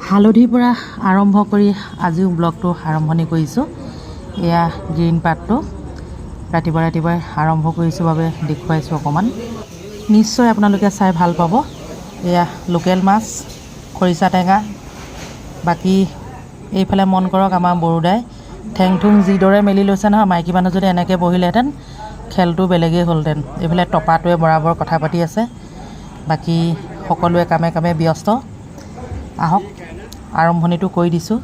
হালধিৰ পৰা আৰম্ভ কৰি আজিও ব্লগটো আৰম্ভণি কৰিছোঁ। এয়া গ্ৰীণ পাতটো ৰাতিপুৱাই আৰম্ভ কৰিছোঁ বাবে দেখুৱাইছোঁ অকণমান। নিশ্চয় আপোনালোকে চাই ভাল পাব। এয়া লোকেল মাছ, খৰিচা টেঙা। বাকী এইফালে মন কৰক আমাৰ বৰুদাই ঠেং ঠুং যিদৰে মেলি লৈছে নহয়, মাইকী মানুহ যদি এনেকৈ বহিলেহেঁতেন খেলটো বেলেগেই হ'লহেঁতেন। এইফালে টপাটোৱে বৰাবৰ কথা পাতি আছে। বাকী সকলোৱে কামে কামে ব্যস্ত। আহক আৰম্ভণিটো কৰি দিছোঁ।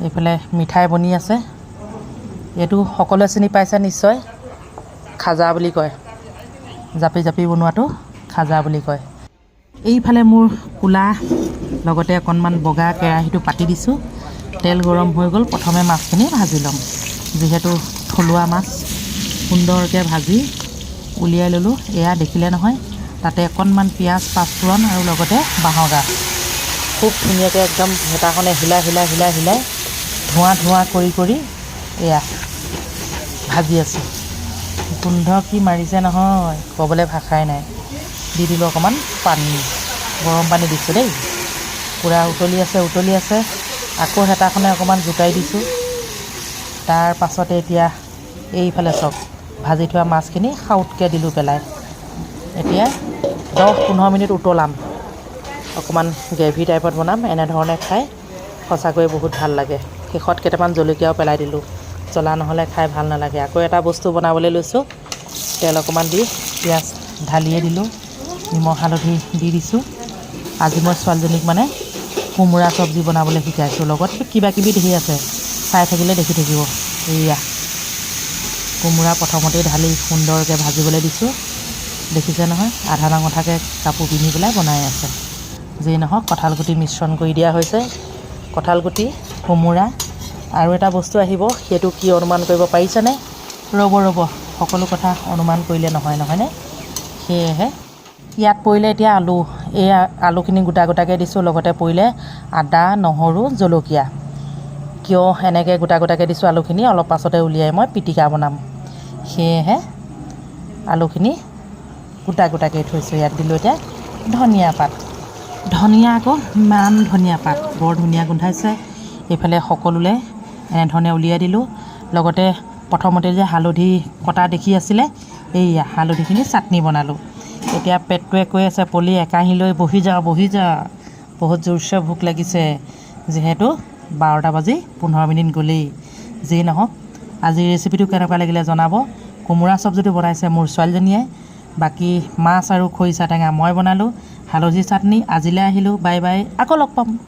এইফালে মিঠাই বনি আছে। এইটো সকলোৱে চিনি পাইছে নিশ্চয়, খাজা বুলি কয়। জাপি জাপি বনোৱাটো খাজা বুলি কয়। এইফালে মোৰ ক'লা লগতে অকণমান বগা কেৰাহীটো পাতি দিছোঁ। তেল গৰম হৈ গ'ল। প্ৰথমে মাছখিনি ভাজি ল'ম। যিহেতু থলুৱা মাছ, সুন্দৰকৈ ভাজি উলিয়াই ল'লোঁ। এয়া দেখিলে নহয়, তাতে অকণমান পিঁয়াজ, পাঁচফোৰণ আৰু লগতে বাঁহৰ গাজ খুব ধুনীয়াকৈ একদম হেতাখনে হিলাই ধোঁৱা কৰি এয়া ভাজি আছোঁ। গোন্ধ কি মাৰিছে নহয়, ক'বলৈ ভাষাই নাই। দি দিলোঁ অকণমান পানী, গৰম পানী দিছোঁ দেই। পূৰা উতলি আছে। আকৌ হেতাখনে অকণমান জোকাৰি দিছোঁ। তাৰ পাছতে এতিয়া এইফালে চাওক, ভাজি থোৱা মাছখিনি সাউতকৈ দিলোঁ পেলাই। এতিয়া 10-15 মিনিট উতলাম। অকণমান গ্ৰেভি টাইপত বনাম। এনেধৰণে খাই সঁচাকৈ বহুত ভাল লাগে। শেষত কেইটামান জলকীয়াও পেলাই দিলোঁ, জ্বলা নহ'লে খাই ভাল নালাগে। আকৌ এটা বস্তু বনাবলৈ লৈছোঁ। তেল অকণমান দি পিঁয়াজ ঢালিয়ে দিলোঁ, নিমখ হালধি দি দিছোঁ। আজি মই ছোৱালীজনীক মানে কোমোৰা চব্জি বনাবলৈ শিকাইছোঁ। লগত কিবাকিবি ধেৰ আছে, চাই থাকিলে দেখি থাকিব। এয়া কোমোৰা প্ৰথমতেই ঢালি সুন্দৰকৈ ভাজিবলৈ দিছোঁ। দেখিছে নহয়, আধা ডাঙঠাকৈ কাপোৰ পিন্ধি পেলাই বনাই আছে। যেই নহওক কঁঠালগুটি মিশ্ৰণ কৰি দিয়া হৈছে। কঁঠালগুটি, কোমোৰা আৰু এটা বস্তু আহিব, সেইটো কি অনুমান কৰিব পাৰিছেনে? ৰ'ব, সকলো কথা অনুমান কৰিলে নহয়নে? সেয়েহে ইয়াত পৰিলে এতিয়া আলু। এই আলুখিনি গোটাকৈ দিছোঁ। লগতে পৰিলে আদা, নহৰু, জলকীয়া। কিয় এনেকৈ গোটাকৈ দিছোঁ আলুখিনি, অলপ পাছতে উলিয়াই মই পিটিকা বনাম। সেয়েহে আলুখিনি গোটাকৈ থৈছোঁ। ইয়াত দিলোঁ এতিয়া ধনিয়া পাত। ধনিয়া আকৌ ইমান ধনিয়া পাত, বৰ ধুনীয়া গোন্ধাইছে। এইফালে সকলোলৈ এনেধৰণে উলিয়াই দিলোঁ। লগতে প্ৰথমতে যে হালধি কটা দেখি আছিলে, এইয়া হালধিখিনি চাটনি বনালোঁ। এতিয়া পেটটোৱে কৈ আছে, পলি একাঁহী লৈ বহি যা। বহুত জোৰছে ভোক লাগিছে। যিহেতু 12:15 মিনিট গ'লেই। যেই নহওক আজিৰ ৰেচিপিটো কেনেকুৱা লাগিলে জনাব। কোমোৰা চব্জিটো বনাইছে মোৰ ছোৱালীজনীয়ে। বাকী মাছ আৰু খৰিচা টেঙা মই বনালোঁ। হালধি চাটনি। আজিলৈ আহিলোঁ, বাই বাই, আকৌ লগ পাম।